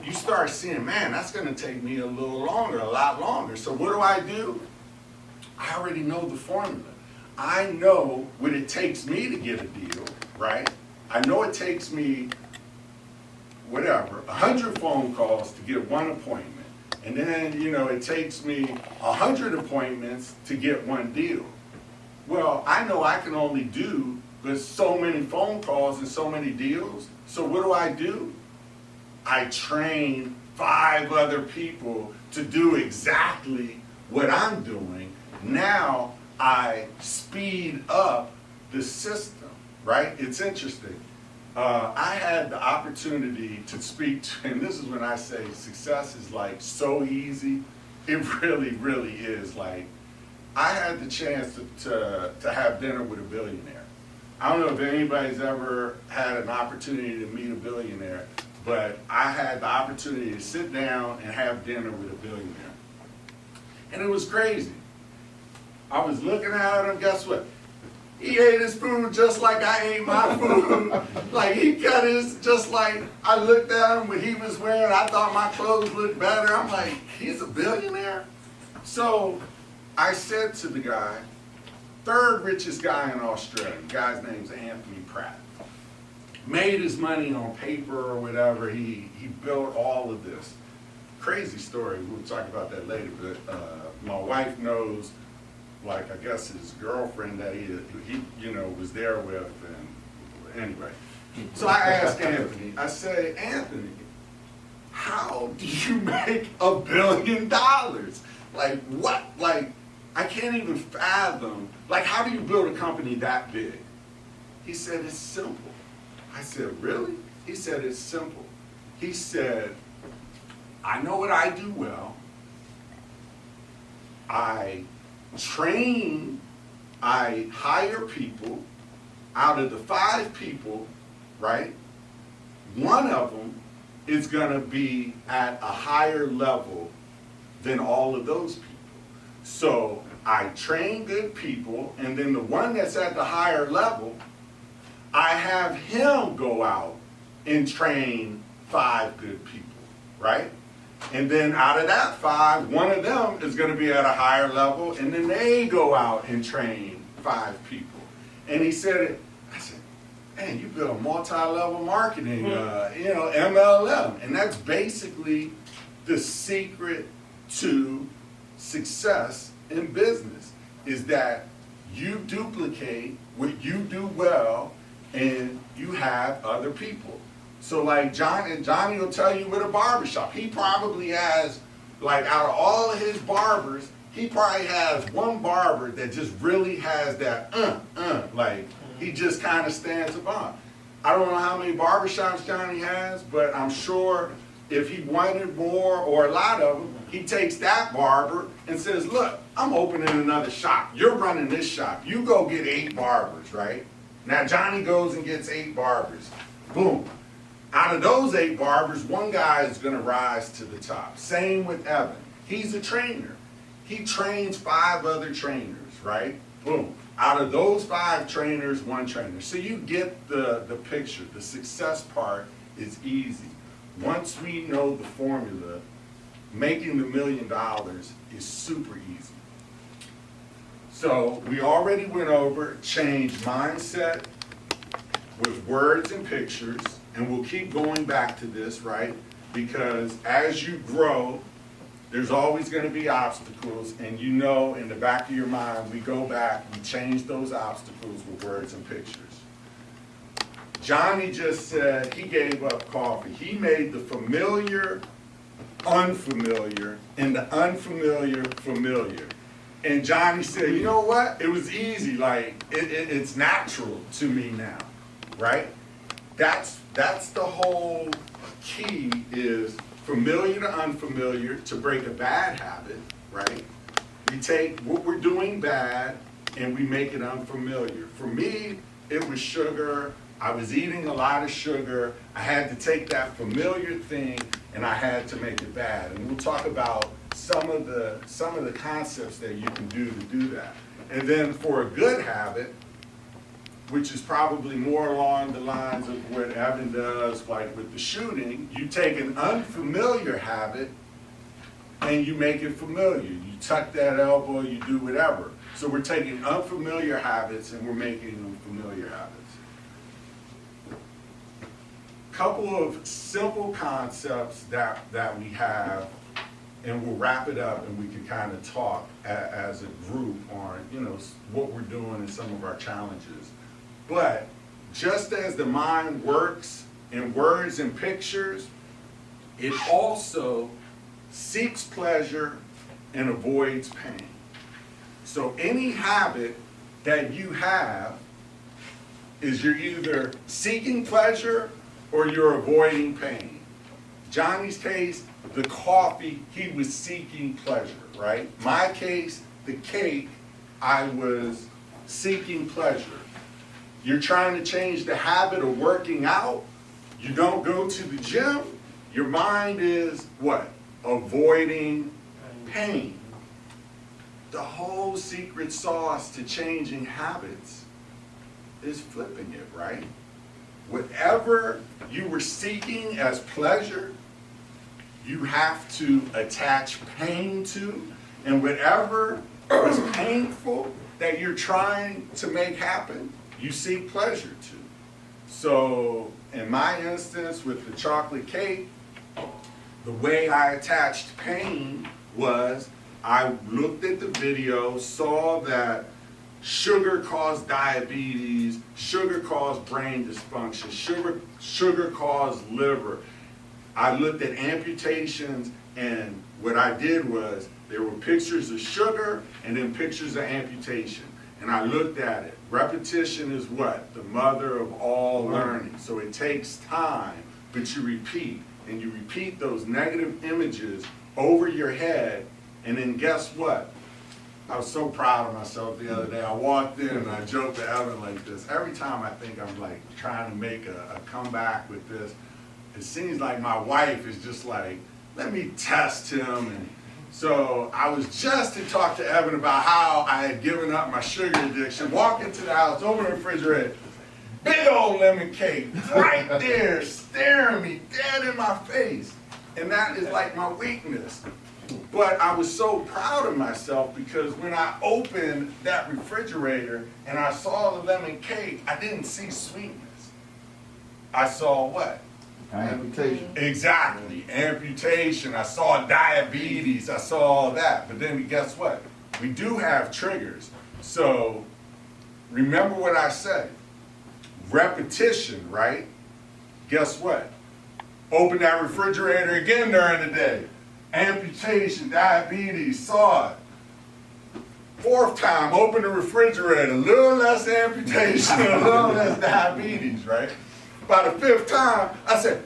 you start seeing, man, that's gonna take me a little longer, a lot longer. So what do? I already know the formula. I know what it takes me to get a deal, right? I know it takes me, whatever, 100 phone calls to get one appointment. And then, it takes me 100 appointments to get one deal. Well, I know I can only do with so many phone calls and so many deals. So what do? I train 5 other people to do exactly what I'm doing. Now I speed up the system, right? It's interesting. I had the opportunity to speak to, and this is when I say success is like so easy. It really, really is. Like, I had the chance to have dinner with a billionaire. I don't know if anybody's ever had an opportunity to meet a billionaire, but I had the opportunity to sit down and have dinner with a billionaire. And it was crazy. I was looking at him, guess what? He ate his food just like I ate my food. Like, he cut his, just like I looked at him, what he was wearing, I thought my clothes looked better. I'm like, he's a billionaire? So I said to the guy, 3rd richest guy in Australia, the guy's name's Anthony Pratt. Made his money on paper or whatever, he built all of this. Crazy story, we'll talk about that later, but my wife knows, like, I guess his girlfriend that he was there with, and anyway. So I asked Anthony, I say, Anthony, how do you make $1 billion? Like, what? Like, I can't even fathom, like, how do you build a company that big? He said, it's simple. I said, really? He said, it's simple. He said, I know what I do well. I train, I hire people. Out of the 5 people, right, one of them is gonna be at a higher level than all of those people. So I train good people, and then the one that's at the higher level, I have him go out and train 5 good people, right? And then out of that 5, one of them is going to be at a higher level, and then they go out and train 5 people. And he said, I said, man, you build multi-level marketing, MLM. And that's basically the secret to success in business, is that you duplicate what you do well, and you have other people. So like Johnny will tell you with a barbershop, he probably has, like, out of all of his barbers, he probably has one barber that just really has that, like, he just kind of stands above. I don't know how many barbershops Johnny has, but I'm sure if he wanted more, or a lot of them, he takes that barber and says, look, I'm opening another shop. You're running this shop. You go get 8 barbers, right? Now Johnny goes and gets 8 barbers. Boom. Out of those 8 barbers, one guy is going to rise to the top. Same with Evan. He's a trainer. He trains 5 other trainers, right? Boom. Out of those 5 trainers, 1 trainer. So you get the picture. The success part is easy. Once we know the formula, making the $1 million is super easy. So we already went over change mindset with words and pictures, and we'll keep going back to this, right? Because as you grow, there's always going to be obstacles, and in the back of your mind, we go back, we change those obstacles with words and pictures. Johnny just said he gave up coffee. He made the familiar unfamiliar and the unfamiliar familiar. And Johnny said, you know what? It was easy. Like, it's natural to me now, right? That's the whole key, is familiar to unfamiliar to break a bad habit, right? We take what we're doing bad and we make it unfamiliar. For me, it was sugar. I was eating a lot of sugar. I had to take that familiar thing and I had to make it bad. And we'll talk about some of the concepts that you can do to do that. And then for a good habit, which is probably more along the lines of what Evan does, like with the shooting. You take an unfamiliar habit and you make it familiar. You tuck that elbow, you do whatever. So we're taking unfamiliar habits and we're making them familiar habits. Couple of simple concepts that we have, and we'll wrap it up and we can kind of talk as a group on, you know, what we're doing and some of our challenges. But just as the mind works in words and pictures, it also seeks pleasure and avoids pain. So any habit that you have is you're either seeking pleasure or you're avoiding pain. Johnny's case, the coffee, he was seeking pleasure, right? My case, the cake, I was seeking pleasure. You're trying to change the habit of working out. You don't go to the gym. Your mind is what? Avoiding pain. The whole secret sauce to changing habits is flipping it, right? Whatever you were seeking as pleasure, you have to attach pain to, and whatever was painful that you're trying to make happen, you seek pleasure to. So in my instance with the chocolate cake, the way I attached pain was I looked at the video, saw that sugar caused diabetes, sugar caused brain dysfunction, sugar caused liver. I looked at amputations, and what I did was there were pictures of sugar and then pictures of amputation. And I looked at it. Repetition is what? The mother of all learning. So it takes time, but you repeat. And you repeat those negative images over your head, and then guess what? I was so proud of myself the other day. I walked in and I joked to Evan like this. Every time I think I'm like trying to make a comeback with this, it seems like my wife is just like, let me test him. And so I was just to talk to Evan about how I had given up my sugar addiction. Walk into the house, open the refrigerator, big old lemon cake right there, staring me dead in my face. And that is like my weakness. But I was so proud of myself because when I opened that refrigerator and I saw the lemon cake, I didn't see sweetness. I saw what? Amputation. Exactly, amputation. I saw diabetes. I saw all that. But then guess what? We do have triggers. So remember what I said. Repetition, right? Guess what? Open that refrigerator again during the day. Amputation, diabetes, saw it. Fourth time, open the refrigerator, a little less amputation, a little less diabetes, right? By the fifth time, I said,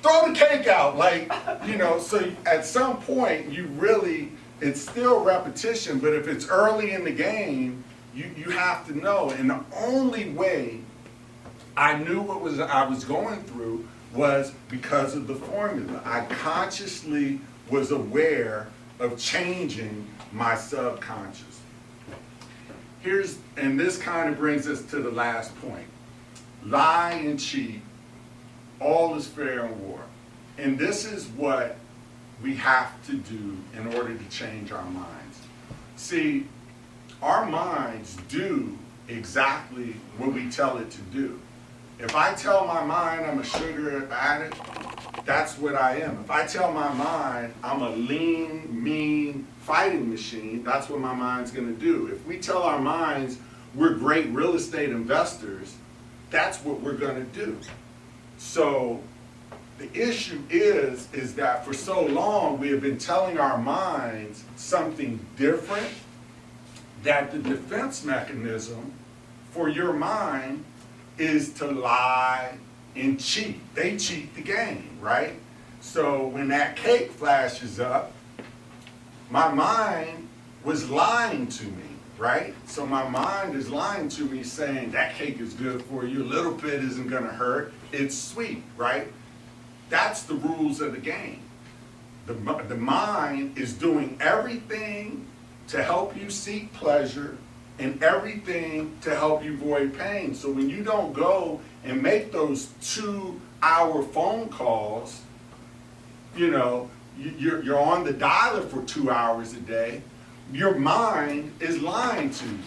throw the cake out, like, you know, so at some point, you really, it's still repetition, but if it's early in the game, you have to know. And the only way I knew what I was going through was because of the formula. I consciously was aware of changing my subconscious. And this kind of brings us to the last point. Lie and cheat, all is fair in war. And this is what we have to do in order to change our minds. See, our minds do exactly what we tell it to do. If I tell my mind I'm a sugar addict, that's what I am. If I tell my mind I'm a lean, mean fighting machine, that's what my mind's gonna do. If we tell our minds we're great real estate investors, that's what we're gonna do. So the issue is that for so long we have been telling our minds something different, that the defense mechanism for your mind is to lie and cheat. They cheat the game, right? So when that cake flashes up, my mind was lying to me, right? So my mind is lying to me saying that cake is good for you, a little bit isn't gonna hurt, it's sweet, right? That's the rules of the game. The mind is doing everything to help you seek pleasure and everything to help you avoid pain. So when you don't go and make those 2-hour phone calls, you know, you're on the dialer for 2 hours a day, your mind is lying to you.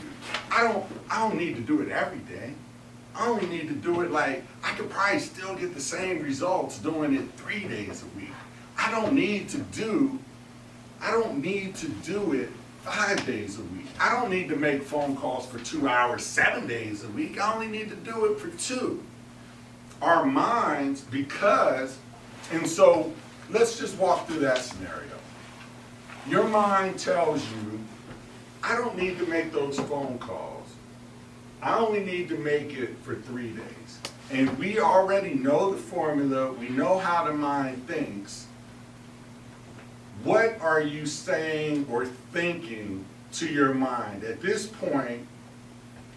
I don't need to do it every day. I only need to do it like, I could probably still get the same results doing it 3 days a week. I don't need to do it 5 days a week. I don't need to make phone calls for 2 hours, 7 days a week. I only need to do it for 2. Our minds, and so let's just walk through that scenario. Your mind tells you, I don't need to make those phone calls. I only need to make it for 3 days. And we already know the formula. We know how the mind thinks. What are you saying or thinking to your mind? At this point,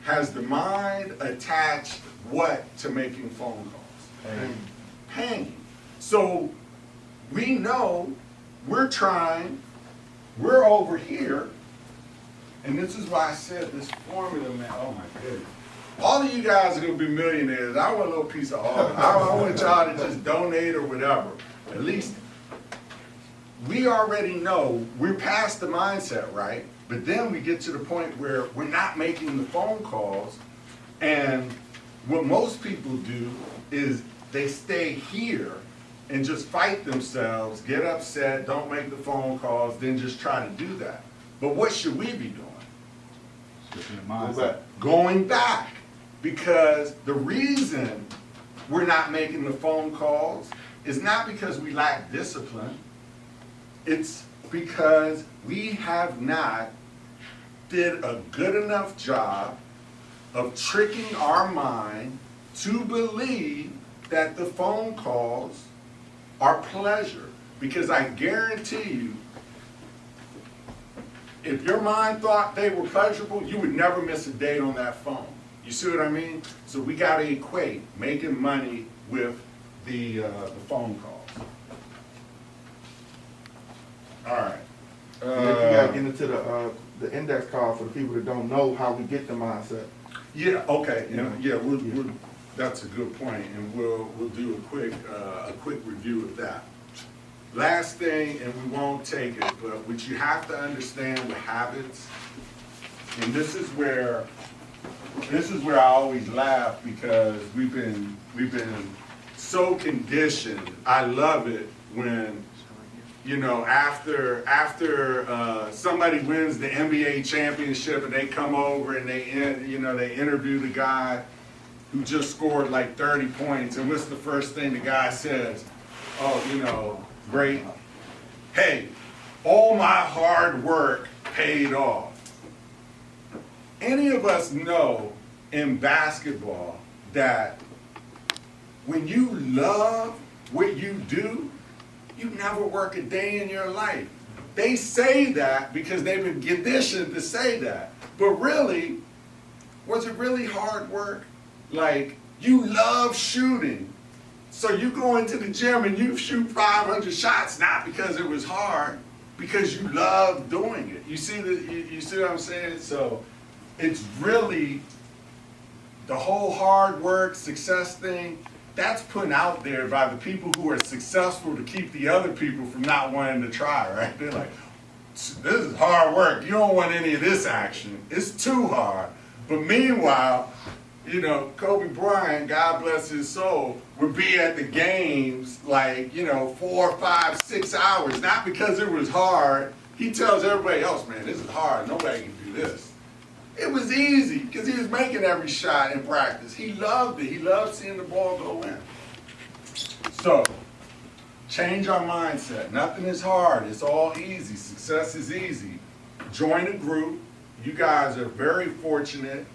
has the mind attached what to making phone calls? Pain. So we know we're over here, and this is why I said this formula, man, oh my goodness. All of you guys are gonna be millionaires. I want a little piece of all. I want y'all to just donate or whatever. At least we already know we're past the mindset, right? But then we get to the point where we're not making the phone calls, and what most people do is they stay here and just fight themselves, get upset, don't make the phone calls, then just try to do that. But what should we be doing? Going back. Because the reason we're not making the phone calls is not because we lack discipline. It's because we have not did a good enough job of tricking our mind to believe that the phone calls are pleasure. Because I guarantee you, if your mind thought they were pleasurable, you would never miss a date on that phone. You see what I mean? So we got to equate making money with the phone calls. All right. You got to get into the index card for the people that don't know how we get the mindset. Yeah. Okay. We'll that's a good point, and we'll do a quick review of that. Last thing, and we won't take it, but what you have to understand with habits, and this is where I always laugh, because we've been so conditioned. I love it when, you know, after somebody wins the NBA championship and they come over and they interview the guy who just scored like 30 points, and what's the first thing the guy says? Oh, great. Hey, all my hard work paid off. Any of us know in basketball that when you love what you do, you never work a day in your life. They say that because they've been conditioned to say that. But really, was it really hard work? Like, you love shooting. So you go into the gym and you shoot 500 shots, not because it was hard, because you love doing it. You see what I'm saying? So it's really the whole hard work, success thing, that's put out there by the people who are successful to keep the other people from not wanting to try, right? They're like, this is hard work. You don't want any of this action. It's too hard. But meanwhile, you know, Kobe Bryant, God bless his soul, would be at the games like, 4, 5, 6 hours, not because it was hard. He tells everybody else, man, this is hard. Nobody can do this. It was easy because he was making every shot in practice. He loved it. He loved seeing the ball go in. So, change our mindset. Nothing is hard. It's all easy. Success is easy. Join a group. You guys are very fortunate.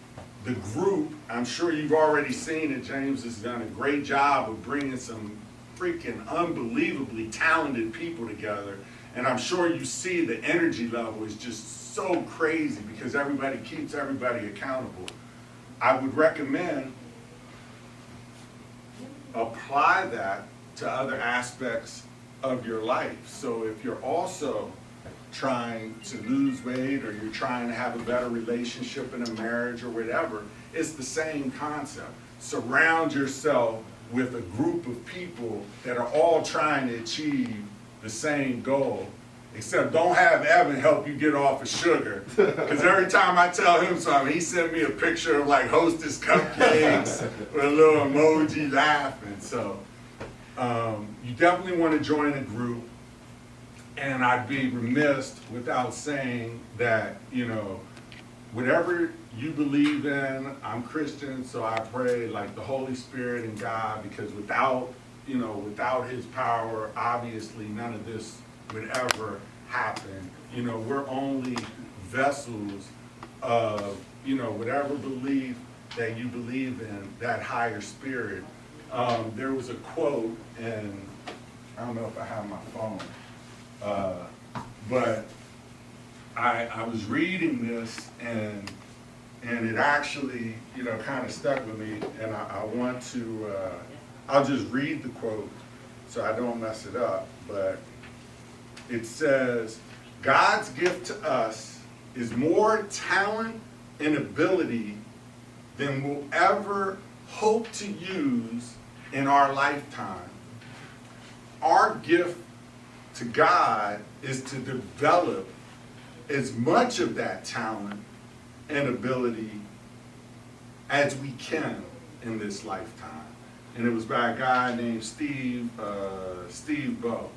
The group, I'm sure you've already seen it. James has done a great job of bringing some freaking unbelievably talented people together. And I'm sure you see the energy level is just so crazy because everybody keeps everybody accountable. I would recommend apply that to other aspects of your life. So if you're also trying to lose weight or you're trying to have a better relationship in a marriage or whatever, it's the same concept. Surround yourself with a group of people that are all trying to achieve the same goal. Except don't have Evan help you get off of sugar. Because every time I tell him something, he sends me a picture of like Hostess cupcakes with a little emoji laughing. So you definitely want to join a group. And I'd be remiss without saying that, you know, whatever you believe in, I'm Christian, so I pray like the Holy Spirit and God, because without his power, obviously none of this would ever happen. You know, we're only vessels of, you know, whatever belief that you believe in, that higher spirit. There was a quote, and I don't know if I have my phone, but I was reading this and it actually, you know, kind of stuck with me, and I want to, I'll just read the quote so I don't mess it up, but it says, God's gift to us is more talent and ability than we'll ever hope to use in our lifetime. Our gift to God is to develop as much of that talent and ability as we can in this lifetime. And it was by a guy named Steve Bow.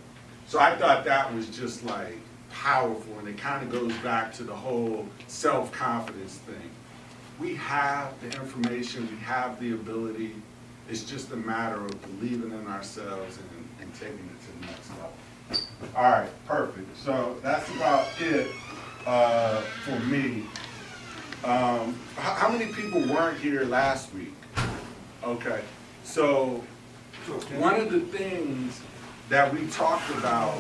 So I thought that was just like powerful, and it kind of goes back to the whole self-confidence thing. We have the information, we have the ability. It's just a matter of believing in ourselves and taking it to the next level. All right, perfect. So that's about it for me. How many people weren't here last week? Okay, so one of the things that we talked about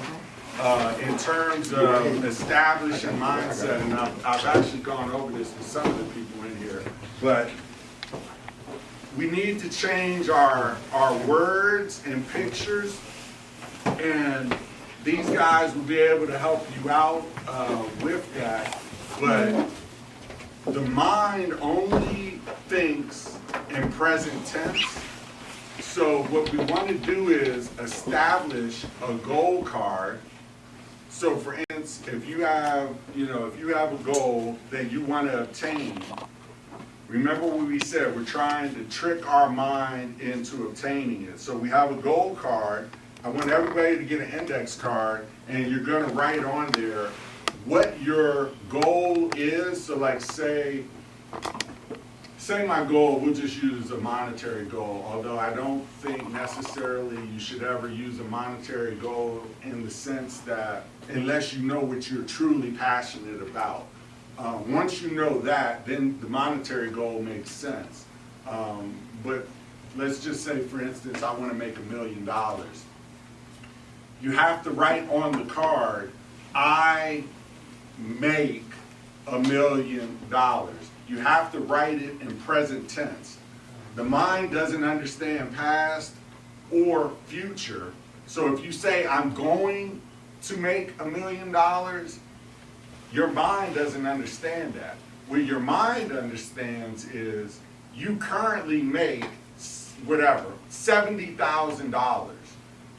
in terms of establishing mindset, and I've actually gone over this with some of the people in here, but we need to change our words and pictures, and these guys will be able to help you out with that. But the mind only thinks in present tense. So what we want to do is establish a goal card. So for instance, if you have a goal that you want to obtain, remember what we said, we're trying to trick our mind into obtaining it. So we have a goal card. I want everybody to get an index card, and you're going to write on there what your goal is. So like say my goal, we'll just use a monetary goal, although I don't think necessarily you should ever use a monetary goal in the sense that unless you know what you're truly passionate about. Once you know that, then the monetary goal makes sense. But let's just say, for instance, I want to make $1 million. You have to write on the card, I make $1 million. You have to write it in present tense. The mind doesn't understand past or future. So if you say, I'm going to make $1 million, your mind doesn't understand that. What your mind understands is you currently make whatever, $70,000.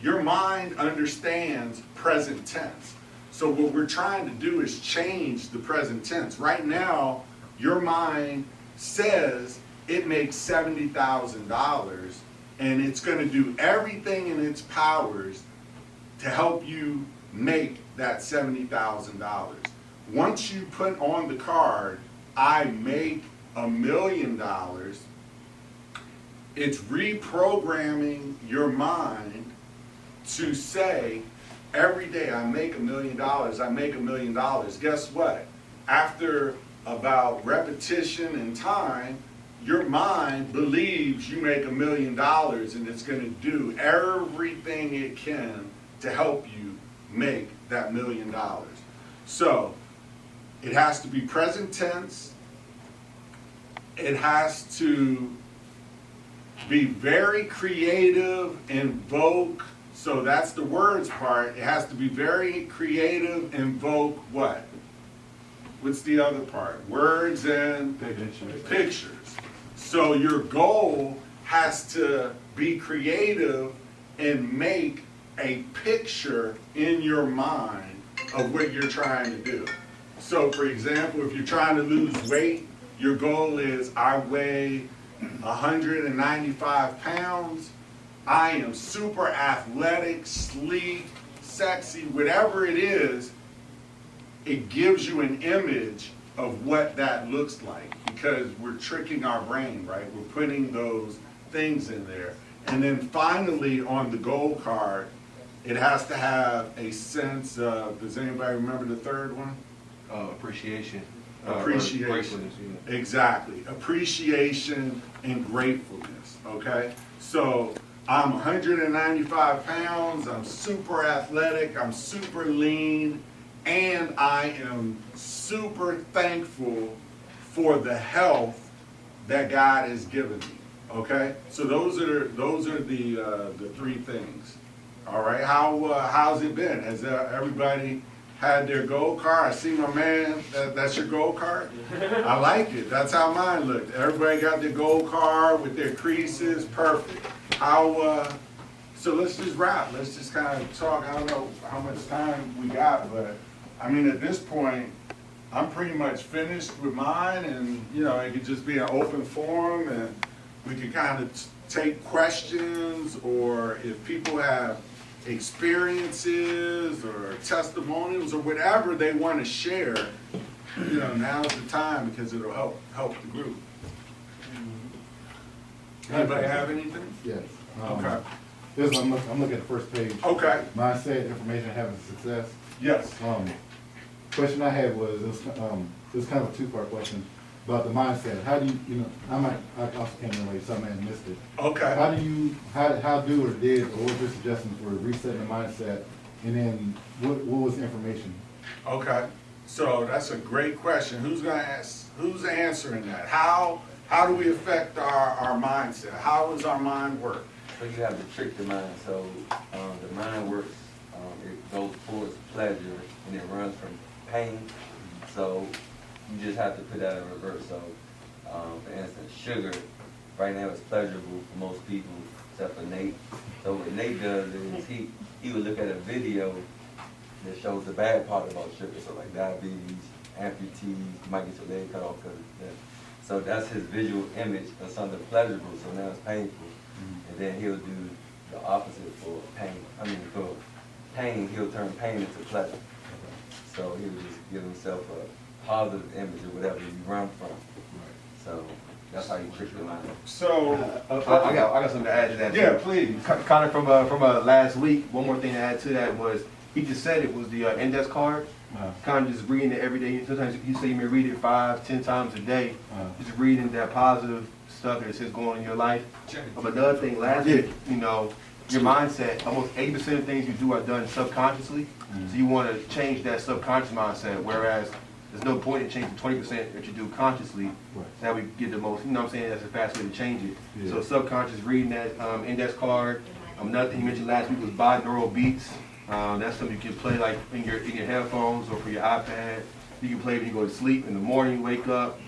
Your mind understands present tense. So what we're trying to do is change the present tense. Right now, your mind says it makes $70,000 and it's going to do everything in its powers to help you make that $70,000. Once you put on the card, I make $1 million, it's reprogramming your mind to say, every day I make $1 million, I make $1 million. Guess what? After about repetition and time, your mind believes you make $1 million and it's going to do everything it can to help you make that $1 million. So it has to be present tense. It has to be very creative, invoke So that's the words part. It has to be very creative, invoke what? What's the other part? Words and pictures. So your goal has to be creative and make a picture in your mind of what you're trying to do. So for example, if you're trying to lose weight, your goal is I weigh 195 pounds. I am super athletic, sleek, sexy, whatever it is, it gives you an image of what that looks like because we're tricking our brain, right? We're putting those things in there. And then finally on the goal card, it has to have a sense of, does anybody remember the third one? Appreciation. Appreciation. Gratefulness, yeah. Exactly. Appreciation and gratefulness, okay? So I'm 195 pounds, I'm super athletic, I'm super lean, and I am super thankful for the health that God has given me, okay? So those are the three things, all right? How's it been? Has everybody had their goal card? I see my man, that's your goal card? I like it, that's how mine looked. Everybody got their goal card with their creases, perfect. So let's just wrap, let's just kind of talk. I don't know how much time we got, but I mean, at this point, I'm pretty much finished with mine, and you know, it could just be an open forum, and we could kind of take questions, or if people have experiences or testimonials or whatever they want to share, you know, now's the time because it'll help the group. Anybody have anything? Yes. Okay. I'm looking at the first page. Okay. Mindset, information, having success. Yes. Question I had was, it was kind of a two-part question about the mindset. How do you, I also came in late, some man missed it. Okay. How do or did, or what was your suggestion for resetting the mindset? And then what was the information? Okay. So that's a great question. Who's answering that? How do we affect our mindset? How does our mind work? So you have to trick the mind. So the mind works, it goes towards pleasure and it runs from pain. So you just have to put that in reverse. So for instance, sugar, right now it's pleasurable for most people except for Nate. So what Nate does is he would look at a video that shows the bad part about sugar. So like diabetes, amputees, you might get your leg cut off because of that. So that's his visual image of something pleasurable, so now it's painful. And then he'll do the opposite for pain. For pain, he'll turn pain into pleasure. So he'll just give himself a positive image of whatever you run from. So that's how you trick the mind. So I got something to add to that. yeah, too. please. Kind of from last week. One more thing to add to that was he just said it was the index card. Kind of just reading it every day. Sometimes he said you may read it 5-10 times a day. Just reading that positive stuff that says going on in your life. But another thing, last week, your mindset, almost 80% of things you do are done subconsciously. So you want to change that subconscious mindset, whereas there's no point in changing 20% that you do consciously. That we get the most, you know what I'm saying, that's a fast way to change it. Yeah. So subconscious, reading that index card. Another thing you mentioned last week was binaural beats. That's something you can play like in your headphones or for your iPad. You can play when you go to sleep, in the morning you wake up.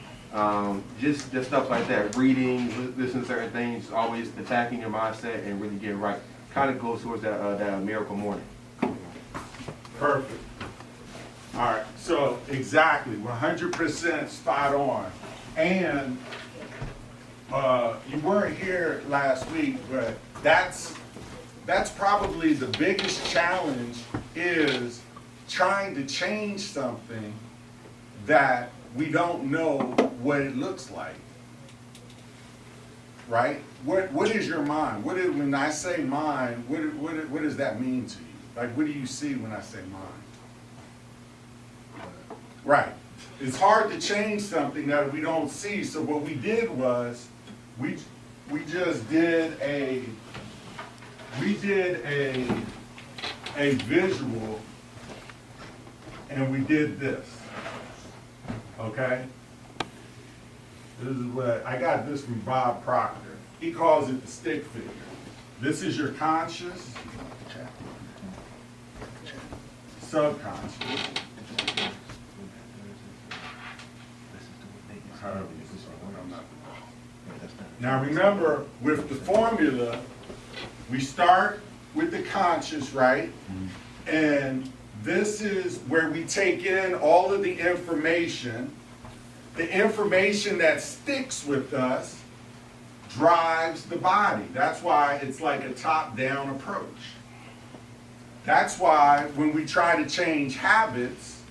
Just stuff like that. Reading, listening to certain things, always attacking your mindset and really getting right. Kind of goes towards that miracle morning. Perfect. All right. So exactly, 100% spot on. And you weren't here last week, but that's probably the biggest challenge, is trying to change something that we don't know what it looks like, right? What is your mind? When I say mind, what does that mean to you? Like, what do you see when I say mind? Right. It's hard to change something that we don't see. So what we did was, we just did a visual, and we did this. Okay? This is what I got this from Bob Proctor. He calls it the stick figure. This is your conscious, subconscious. However you say it, I'm not- Now remember, with the formula, we start with the conscious, right? And this is where we take in all of the information. The information that sticks with us drives the body. That's why it's like a top-down approach. That's why when we try to change habits,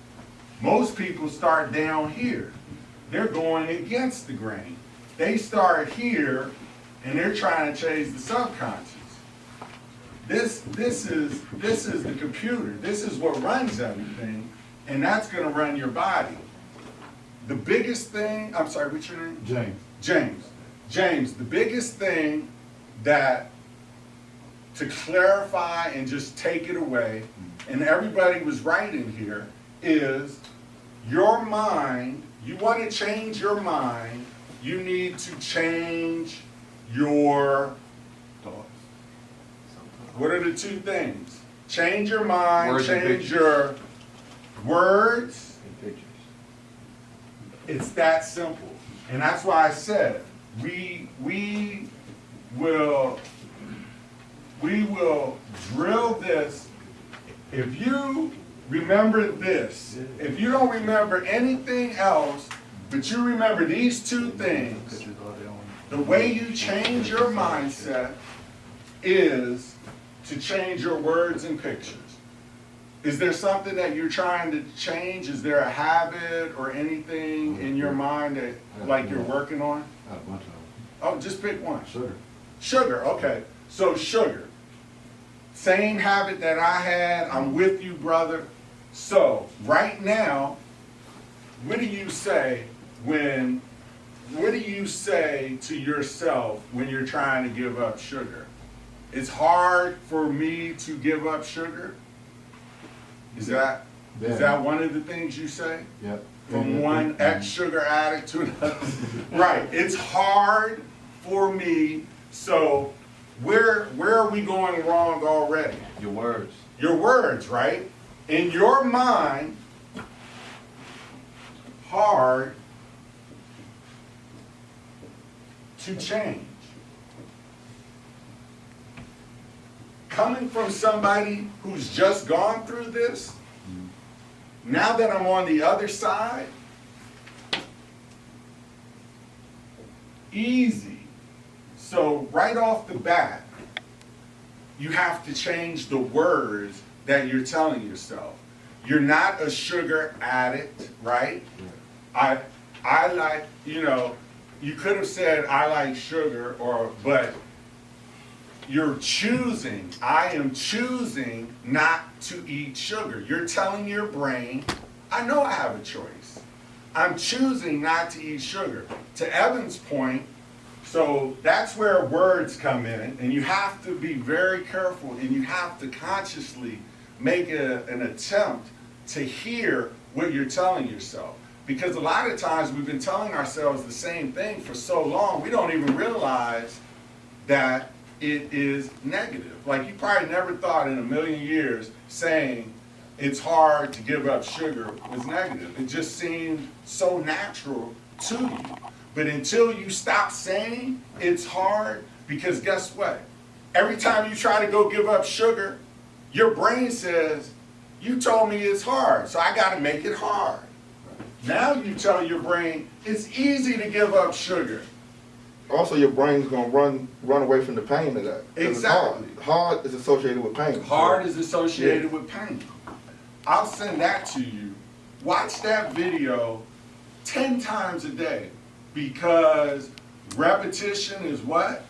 most people start down here. They're going against the grain. They start here and they're trying to change the subconscious. This is the computer. This is what runs everything, and that's gonna run your body. The biggest thing, I'm sorry, what's your name? James. James, the biggest thing that, to clarify and just take it away, and everybody was right in here, is your mind, you want to change your mind, you need to change your thoughts. What are the two things? Change your mind, Words and change pictures. your words. Pictures. It's that simple. And that's why I said, we will drill this. If you remember this, if you don't remember anything else, but you remember these two things, the way you change your mindset is to change your words and pictures. Is there something that you're trying to change? Is there a habit or anything in your mind that, like, you're working on? Got a bunch of them. Oh, just pick one. Sugar. Sugar, okay. So sugar. Same habit that I had. I'm with you, brother. So right now, what do you say to yourself when you're trying to give up sugar? It's hard for me to give up sugar? Is that one of the things you say? Yep. From one ex-sugar addict to another? Right, it's hard for me, so where are we going wrong already? Your words. Your words, right? In your mind, hard to change. Coming from somebody who's just gone through this, now that I'm on the other side, easy. So right off the bat, you have to change the words that you're telling yourself. You're not a sugar addict, right? I like, you could have said I like sugar, but you're choosing, I am choosing not to eat sugar. You're telling your brain, I know I have a choice. I'm choosing not to eat sugar. To Evan's point, so that's where words come in, and you have to be very careful, and you have to consciously make an attempt to hear what you're telling yourself. Because a lot of times we've been telling ourselves the same thing for so long, we don't even realize that it is negative. Like, you probably never thought in a million years saying it's hard to give up sugar was negative. It just seemed so natural to you. But until you stop saying it's hard, because guess what? Every time you try to go give up sugar, your brain says, you told me it's hard, so I gotta make it hard. Now you tell your brain, it's easy to give up sugar. Also, your brain's gonna run away from the pain of that. 'Cause it's hard. Exactly. Hard is associated with pain. Hard is associated with pain. I'll send that to you. Watch that video 10 times a day, because repetition is what?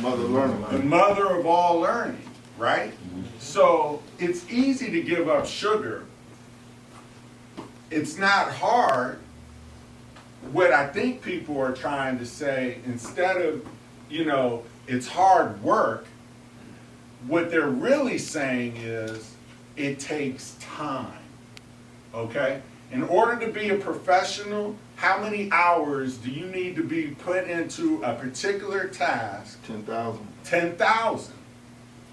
Mother learning. The mother of all learning, right? So it's easy to give up sugar. It's not hard. What I think people are trying to say, instead of, it's hard work, what they're really saying is it takes time, okay? In order to be a professional, how many hours do you need to be put into a particular task? 10,000. 10,000.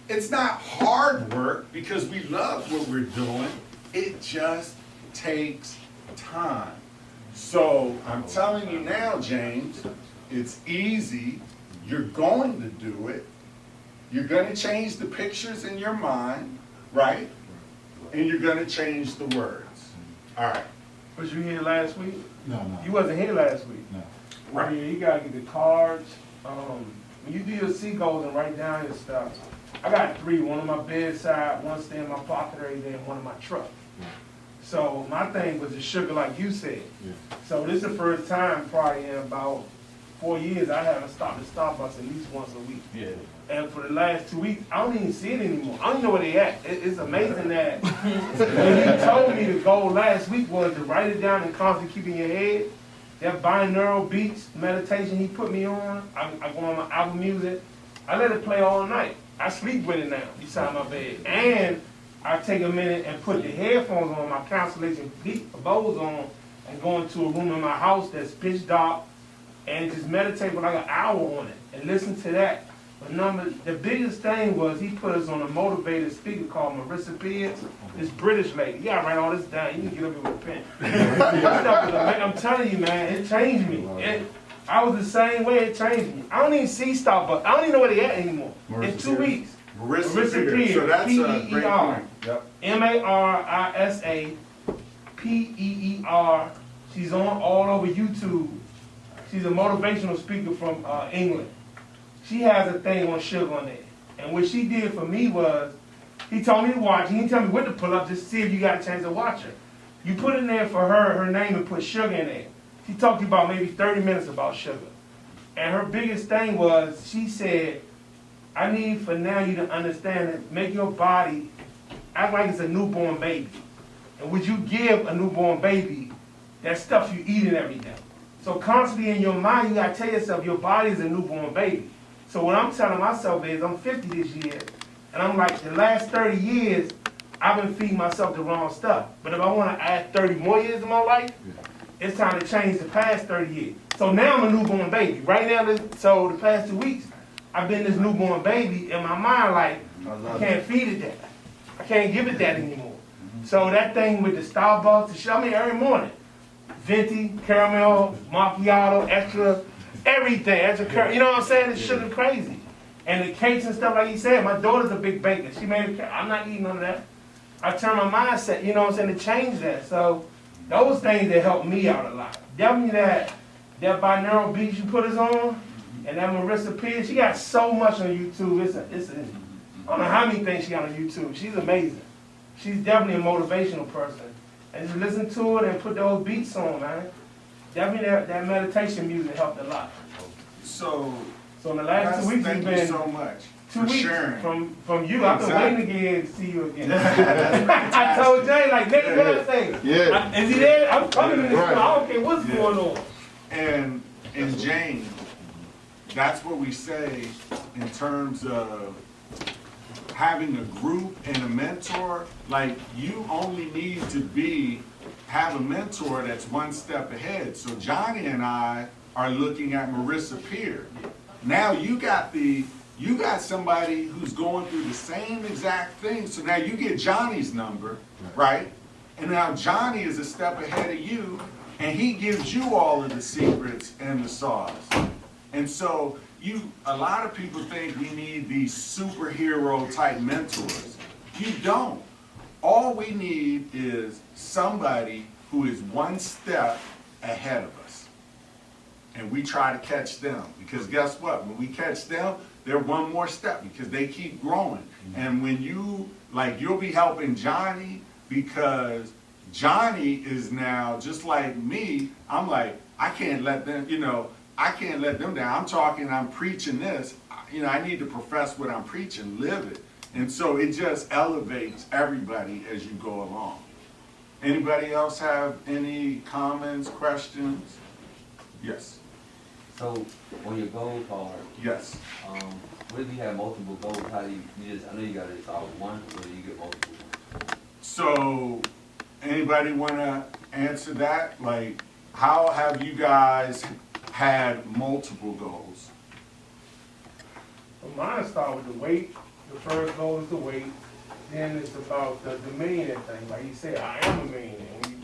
it's not hard work because we love what we're doing. It just takes time. So I'm telling you now, James, it's easy. You're going to do it. You're going to change the pictures in your mind, right? And you're going to change the words. All right. Was you here last week? No, no. You wasn't here last week. No. Right. Yeah, you gotta get the cards. When you do your C goals and write down your stuff, I got 3, one on my bedside, one stay in my pocket every day, and one in my truck. So my thing was the sugar, like you said. Yeah. So this is the first time probably in about 4 years I haven't stopped at Starbucks at least once a week. Yeah. And for the last 2 weeks, I don't even see it anymore. I don't know where they at. It's amazing that when he told me the goal last week was to write it down and constantly keep it in your head. That binaural beats meditation he put me on, I go on my Apple Music. I let it play all night. I sleep with it now beside my bed. And I take a minute and put the headphones on, my Constellation Bose on, and go into a room in my house that's pitch dark and just meditate for like an hour on it and listen to that. The biggest thing was he put us on a motivated speaker called Marissa Pierce, this British lady. You gotta write all this down. You can get up here with a pen. This stuff was amazing. I'm telling you, man, it changed me. I was the same way. It changed me. I don't even see Starbucks. I don't even know where they at anymore. In 2 weeks. Marissa Pierce. So that's a great P-E-E-R. point. Yep. Marissa-P-E-E-R. She's on all over YouTube. She's a motivational speaker from England. She has a thing on sugar on there. And what she did for me was, he told me to watch. He didn't tell me what to pull up, just to see if you got a chance to watch her. You put in there for her name, and put sugar in there. She talked to you about maybe 30 minutes about sugar. And her biggest thing was, she said, I need for now you to understand that make your body act like it's a newborn baby. And would you give a newborn baby that stuff you eating every day? So constantly in your mind, you gotta tell yourself your body is a newborn baby. So what I'm telling myself is, I'm 50 this year, and I'm like, the last 30 years, I've been feeding myself the wrong stuff. But if I want to add 30 more years in my life, it's time to change the past 30 years. So now I'm a newborn baby. Right now, so the past 2 weeks, I've been this newborn baby in my mind, like, I can't feed it that. I can't give it that anymore. So that thing with the Starbucks, the shit, I mean, every morning, venti, caramel, macchiato, extra, everything, extra, you know what I'm saying? It's sugar crazy. And the cakes and stuff, like he said, my daughter's a big baker. She made a cake. I'm not eating none of that. I turned my mindset, you know what I'm saying, to change that. So those things that helped me out a lot. Definitely that binaural beats you put us on, and that Marissa Pierce, she got so much on YouTube. I don't know how many things she got on YouTube. She's amazing. She's definitely a motivational person. And just listen to it and put those beats on, man. Definitely that meditation music helped a lot. So in the last 2 weeks, thank it's been you so much 2 for weeks sharing. from you. I've been Exactly. waiting again to see you again. I told Jay, like, nigga, what I say? Yeah. Is he there? I'm coming in this Right. I don't care what's going on. And James, that's what we say in terms of having a group and a mentor. Like, you only need to have a mentor that's one step ahead. So Johnny and I are looking at Marissa Pierce. Now you got somebody who's going through the same exact thing. So now you get Johnny's number, right? And now Johnny is a step ahead of you, and he gives you all of the secrets and the sauce. And so a lot of people think we need these superhero type mentors. You don't. All we need is somebody who is one step ahead of us. And we try to catch them, because guess what? When we catch them, they're one more step because they keep growing. And when you'll be helping Johnny, because Johnny is now just like me. I'm like, I can't let them, I can't let them down. I'm preaching this. I need to profess what I'm preaching, live it. And so it just elevates everybody as you go along. Anybody else have any comments, questions? Yes. So on your goal card, Yes. what if you have multiple goals? How do you just, I know you got to solve one, or do you get multiple? So anybody want to answer that? Like, how have you guys had multiple goals? Well, mine start with the weight The first goal is the weight. Then it's about the millionaire thing. Like you said, I am a millionaire.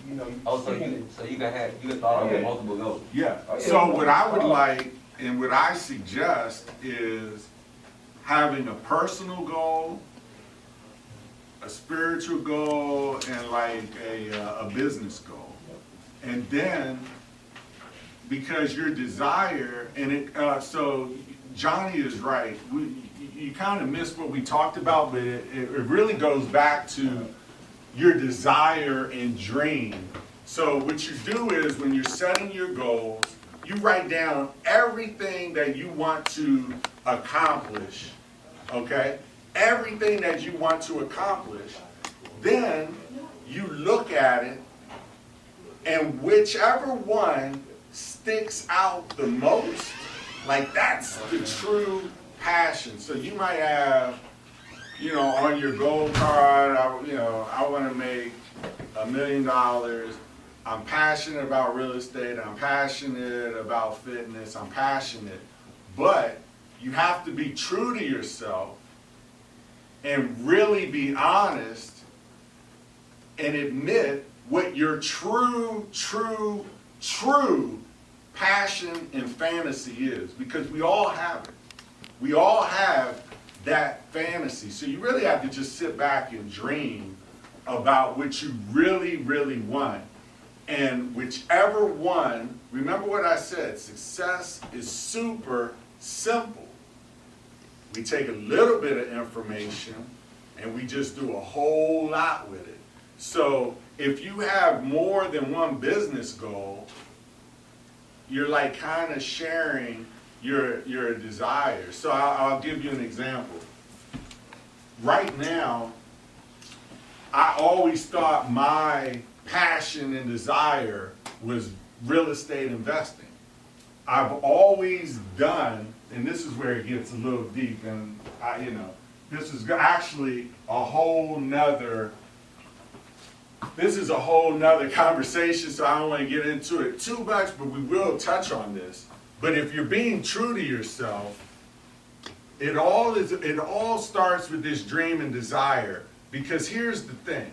You know, Oh, so sticking you can thought Yeah. of multiple goals. Yeah, Oh, yeah. so what I would like, and what I suggest is having a personal goal, a spiritual goal, and like a business goal. And then, because your desire, and so Johnny is right, you kind of missed what we talked about, but it really goes back to your desire and dream. So what you do is when you're setting your goals, you write down everything that you want to accomplish, okay? Everything that you want to accomplish. Then you look at it, and whichever one sticks out the most, like that's the true passion. So you might have, you know, on your goal card, I want to make $1 million. I'm passionate about real estate. I'm passionate about fitness. I'm passionate. But you have to be true to yourself and really be honest and admit what your true passion and fantasy is. Because we all have it. We all have that fantasy. So you really have to just sit back and dream about what you really, really want. And whichever one, remember what I said, success is super simple. We take a little bit of information and we just do a whole lot with it. So if you have more than one business goal, you're like kind of sharing your desire. So I'll give you an example. Right now, I always thought my passion and desire was real estate investing. I've always done, and this is where it gets a little deep, and this is actually a whole nother conversation, so I don't want to get into it too much, but we will touch on this. But if you're being true to yourself, it all starts with this dream and desire. Because here's the thing.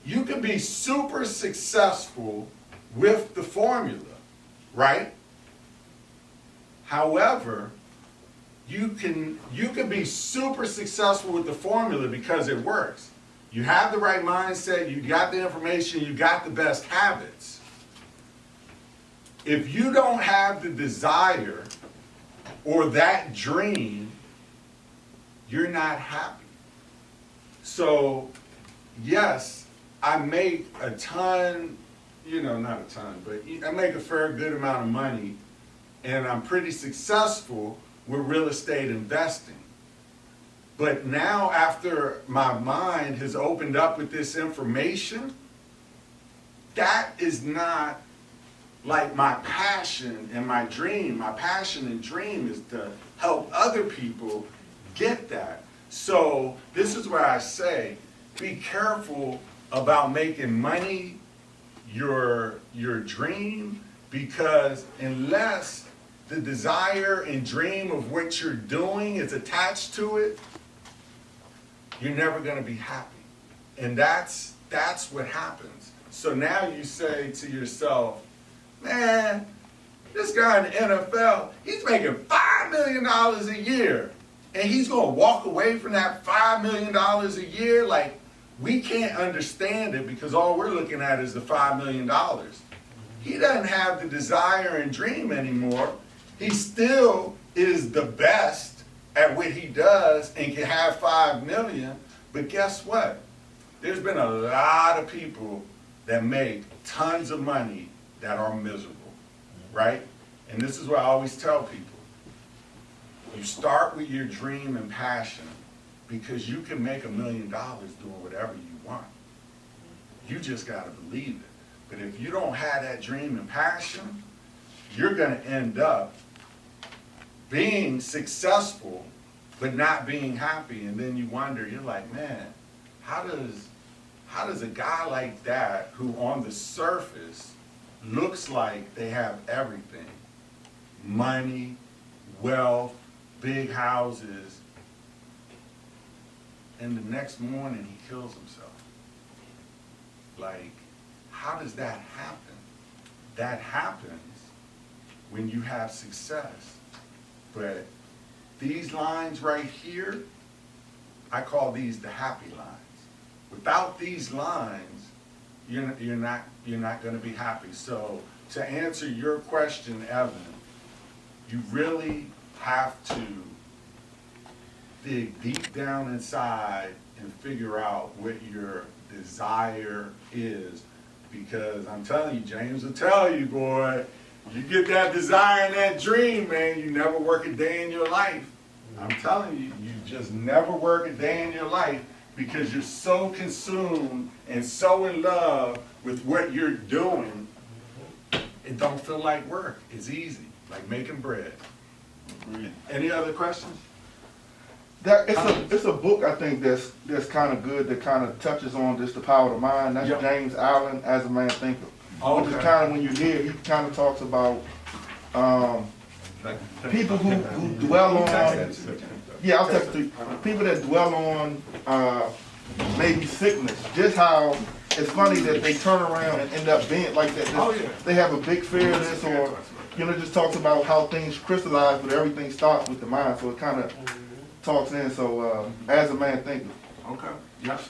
You can be super successful with the formula, right? However, you can be super successful with the formula because it works. You have the right mindset, you got the information, you got the best habits. If you don't have the desire or that dream, you're not happy. So, yes, I make a ton, not a ton, but I make a fair good amount of money, and I'm pretty successful with real estate investing. But now, after my mind has opened up with this information, that is not like my passion and my dream. My passion and dream is to help other people get that. So this is where I say, be careful about making money your dream, because unless the desire and dream of what you're doing is attached to it, you're never going to be happy. And that's what happens. So now you say to yourself, man, this guy in the NFL, he's making $5 million a year. And he's going to walk away from that $5 million a year? Like, we can't understand it because all we're looking at is the $5 million. He doesn't have the desire and dream anymore. He still is the best at what he does and can have $5 million. But guess what? There's been a lot of people that make tons of money that are miserable, right? And this is what I always tell people. You start with your dream and passion, because you can make $1 million doing whatever you want. You just got to believe it. But if you don't have that dream and passion, you're going to end up being successful but not being happy. And then you wonder, you're like, man, how does a guy like that, who on the surface looks like they have everything, money, wealth, big houses, and the next morning he kills himself. Like, how does that happen? That happens when you have success. But these lines right here, I call these the happy lines. Without these lines, you're not going to be happy. So to answer your question, Evan, you really have to dig deep down inside and figure out what your desire is. Because I'm telling you, James will tell you, boy, you get that desire and that dream, man, you never work a day in your life. I'm telling you, you just never work a day in your life because you're so consumed and so in love with what you're doing, it don't feel like work. It's easy, like making bread. Any other questions? It's a book I think that's kind of good, that kind of touches on just the power of the mind. That's Yep. James Allen, As a Man Thinketh. Oh, Which is okay. kind of, when you hear, he kind of talks about people who dwell on, yeah, I'll text it to you. People that dwell on maybe sickness, just how it's funny that they turn around and end up being like that. Oh, yeah. They have a big fear of this, or, just talks about how things crystallize, but everything starts with the mind, so it kind of talks in. So, As a Man Thinketh. Okay, yep.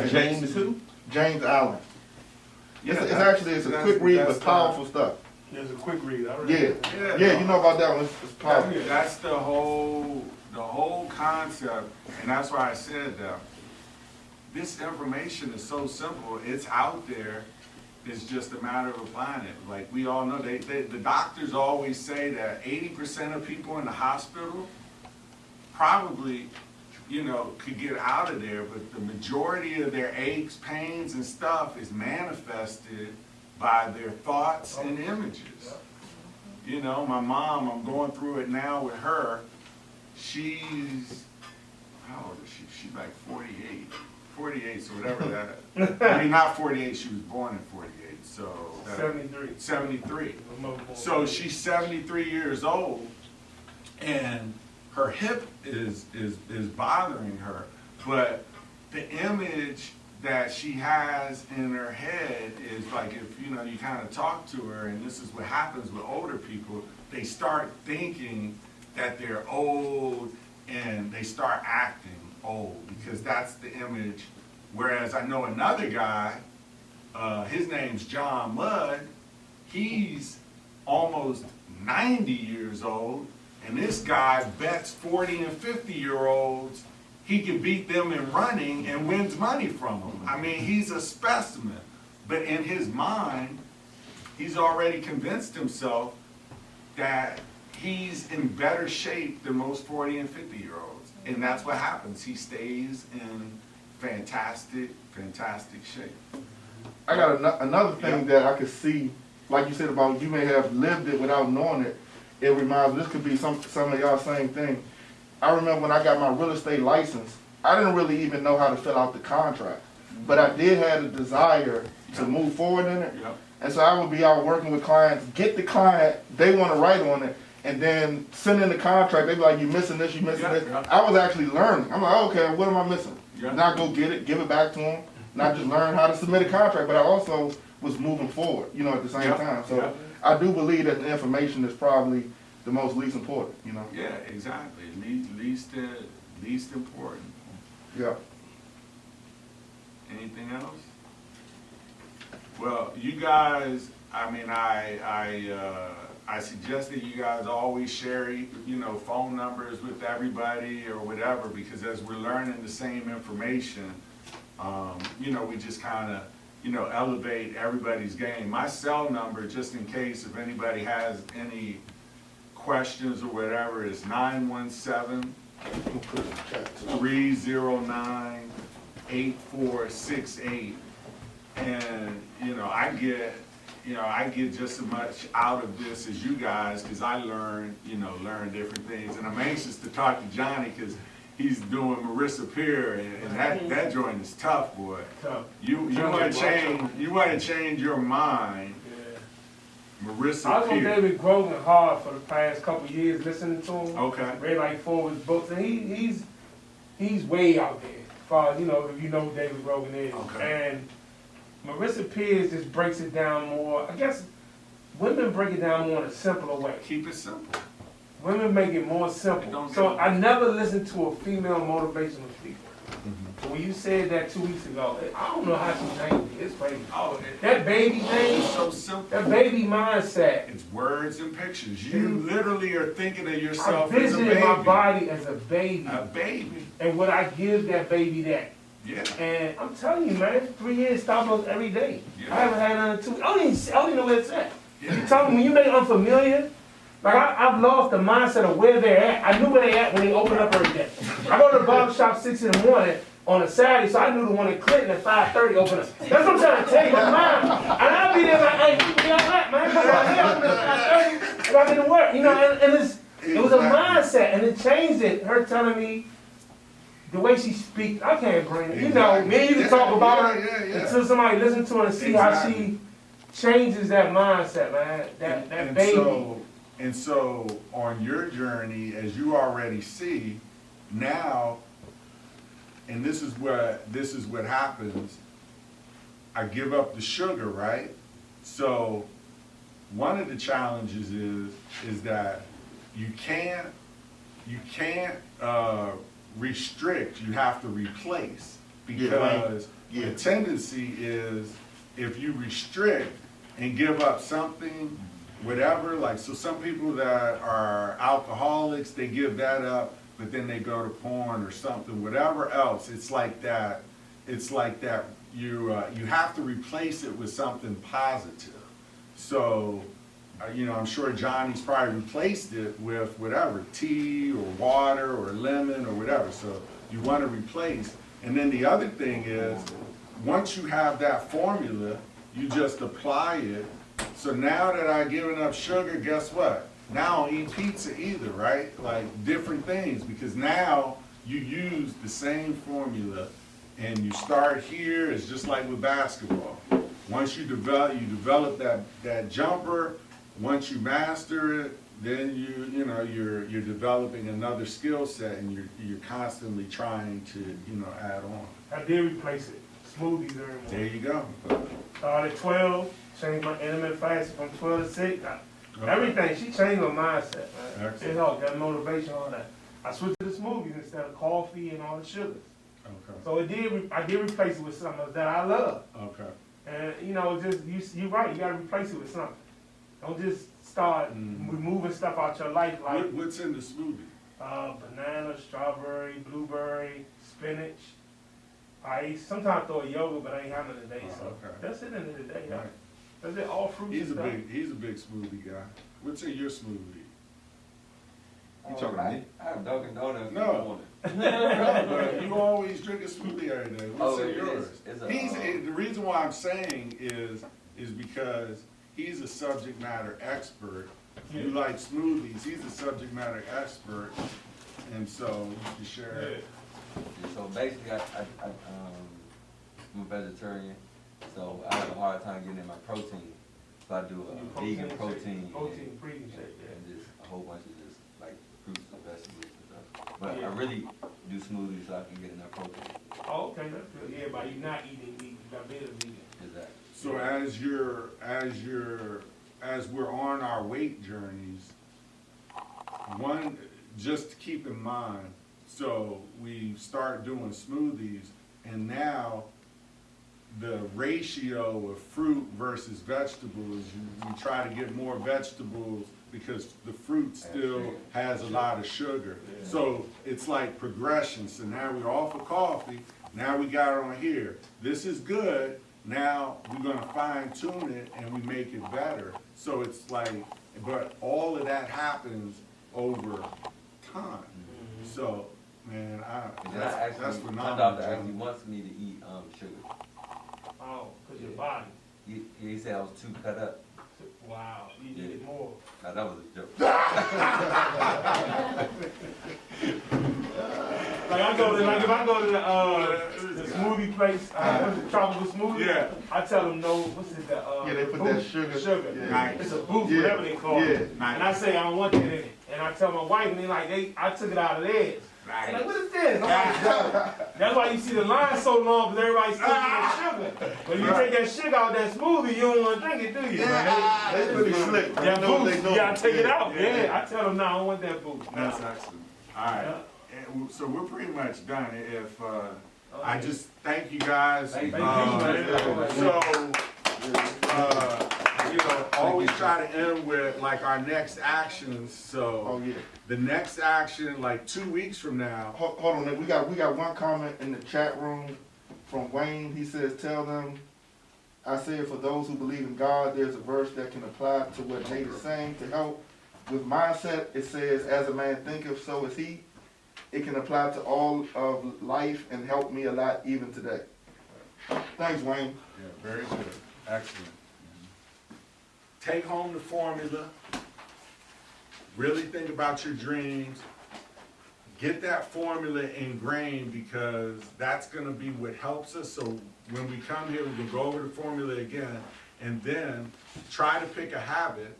James who? James Allen. Yeah, It's that's- actually a that's- quick read, that's but powerful stuff. There's a quick read, I read Yeah, it. yeah, you know about that one. It's powerful. That's the whole concept, and that's why I said that this information is so simple. It's out there. It's just a matter of applying it. Like we all know, the doctors always say that 80% of people in the hospital probably, could get out of there, but the majority of their aches, pains, and stuff is manifested by their thoughts and images. My mom, I'm going through it now with her. She's, how old is she? She's like 48. 48, so whatever that, I mean, not 48, she was born in 48, so. 73. 73. So she's 73 years old, and her hip is bothering her, but the image that she has in her head is like, if you kind of talk to her, and this is what happens with older people, they start thinking that they're old and they start acting old because that's the image. Whereas I know another guy, his name's John Mudd, he's almost 90 years old, and this guy bets 40 and 50-year-olds he can beat them in running and wins money from them. I mean, he's a specimen. But in his mind, he's already convinced himself that he's in better shape than most 40 and 50-year-olds. And that's what happens. He stays in fantastic shape. I got another thing that I could see, like you said about you may have lived it without knowing it. It reminds me, this could be some of y'all same thing. I remember when I got my real estate license, I didn't really even know how to fill out the contract, but I did have a desire to move forward in it. Yep. And so I would be out working with clients, get the client, they want to write on it, and then send in the contract. They be like, you missing this, you missing this. Yeah. I was actually learning. I'm like, okay, what am I missing? Yeah. Not go get it, give it back to them, not just learn how to submit a contract, but I also was moving forward, at the same Yeah. time. So Yeah. I do believe that the information is probably the most least important, Yeah, exactly. Least important. Yeah. Anything else? Well, you guys, I mean, I suggest that you guys always share, phone numbers with everybody or whatever, because as we're learning the same information, we just kind of, elevate everybody's game. My cell number, just in case if anybody has any questions or whatever, is 917-309-8468. And, I get just as much out of this as you guys, because I learn different things. And I'm anxious to talk to Johnny, because he's doing Marissa Peer, and that joint is tough, boy. Tough. You want to change your mind. Yeah. Marissa I was on Pierce. David Grogan hard for the past couple years, listening to him. Okay. Read like 4 of his books, and he's way out there. As far as, you know, if you know who David Grogan is. Okay. And Marissa Pierce just breaks it down more. I guess women break it down more in a simpler way. Keep it simple. Women make it more It simple. don't So get- I never listened to a female motivational speaker. Mm-hmm. So when you said that 2 weeks ago, I don't know how she named it. It's crazy. Oh, That baby thing, it's so simple. that baby mindset. It's words and pictures. You literally are thinking of I yourself as a visited baby. my body as a baby. A baby. And would I give that baby that? Yeah. And I'm telling you, man, 3 years Starbucks every day. Yeah. I haven't had none in 2 weeks. I don't even know where it's at. Yeah. You tell me, when you make unfamiliar, like I've lost the mindset of where they're at. I knew where they at when they opened up every day. I go to the barber shop 6 in the morning on a Saturday, so I knew the one in Clinton at 5:30 open up. That's what I'm trying to tell you, my mind. And I'll be there like, hey, where y'all at, man? Come on, here, I'm at 5:30, I got to work. You know, and it was a mindset, and it changed it. Her telling me the way she speaks, I can't bring it. You know, me and you can talk about her until somebody listen to her and see how she changes that mindset, man. That baby. And so on your journey, as you already see, now, and this is what happens, I give up the sugar, right? So one of the challenges is that you can't restrict, you have to replace. Because the tendency is if you restrict and give up something, whatever, like, so some people that are alcoholics, they give that up, but then they go to porn or something, whatever else, it's like that, you have to replace it with something positive. So, you know, I'm sure Johnny's probably replaced it with whatever, tea or water or lemon or whatever, so you want to replace. And then the other thing is, once you have that formula, you just apply it. So now that I've given up sugar, guess what? Now I don't eat pizza either, right? Like different things, because now you use the same formula and you start here. It's just like with basketball. Once you develop that jumper, once you master it, then you're developing another skill set, and you're constantly trying to, add on. I did replace it. Smoothies every morning. There you go. Started at 12, changed my intermittent fasting from 12 to 6. Okay. Everything, she changed my mindset, man. Excellent. It helped, that motivation, all that. I switched to the smoothies instead of coffee and all the sugars. Okay. So I did replace it with something else that I love. Okay. And you're right, you gotta replace it with something. Don't just start removing stuff out your life like What's in the smoothie? banana, strawberry, blueberry, spinach, ice. Sometimes throw a yogurt, but I ain't having it today, so Okay. that's it in it today. Yeah. Right. That's it, all fruits He's and a stuff. big smoothie guy. What's in your smoothie? You talking to me? I have Dunkin' Donuts in the No. morning. But you always drink a smoothie every day. What's Oh, in it yours? is. It's a, The reason why I'm saying is because he's a subject matter expert. You like smoothies, he's a subject matter expert, and so you can share. Yeah. So basically, I'm a vegetarian, so I have a hard time getting in my protein. So I do a vegan protein. Protein, protein shake, yeah. And just a whole bunch of just like fruits and vegetables and stuff. But Yeah. I really do smoothies so I can get enough protein. Oh, okay, that's good. Yeah, by you not eating meat, you got better vegan. Exactly. So as we're on our weight journeys, one, just to keep in mind, so we start doing smoothies, and now the ratio of fruit versus vegetables, we try to get more vegetables because the fruit still has a lot of sugar. So it's like progression. So now we're off of coffee, now we got it on here. This is good. Now we're gonna fine tune it and we make it better. So it's like, but all of that happens over time. So, man, that's My phenomenal. doctor John. actually wants me to eat sugar. Oh, cause your body. He said I was too cut up. Wow, you did it more. Now that was a joke. Like I go to, like if I go to the smoothie place, the tropical smoothie. Yeah. I tell them no. What's it? Yeah, they put that boost, sugar. Sugar. Yeah. Nice. It's a boost, Yeah. whatever they call Yeah. it. And I say I don't want that in it. And I tell my wife, and they like, I took it out of theirs. Nice. Like, what is this? I'm like, that's why you see the line so long, because everybody's still that sugar. When you take that sugar out of that smoothie, you don't want to drink it, do you? Yeah. They pretty slick. They That know what boost, they you gotta take it out. Yeah. Yeah, I tell them, no, I don't want that boost. That's excellent. All right. And so we're pretty much done. If I just thank you guys. Thank you. So you know, always try to end with like our next actions. So Oh, yeah. the next action, like 2 weeks from now. Hold on, we got one comment in the chat room from Wayne. He says, "Tell them, I said for those who believe in God, there's a verse that can apply to what Nate is saying to help with mindset. It says, as a man thinketh, so is he. It can apply to all of life and help me a lot even today." Thanks, Wayne. Yeah, very good. Excellent. Take home the formula. Really think about your dreams. Get that formula ingrained, because that's going to be what helps us. So when we come here, we can go over the formula again, and then try to pick a habit,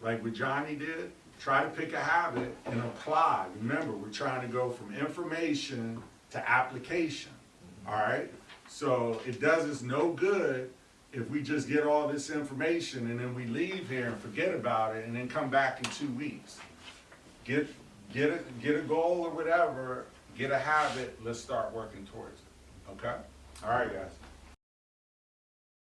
like what Johnny did. Try to pick a habit and apply. Remember, we're trying to go from information to application. All right? So it does us no good if we just get all this information and then we leave here and forget about it and then come back in 2 weeks. Get a goal or whatever, get a habit, let's start working towards it. Okay? All right, guys.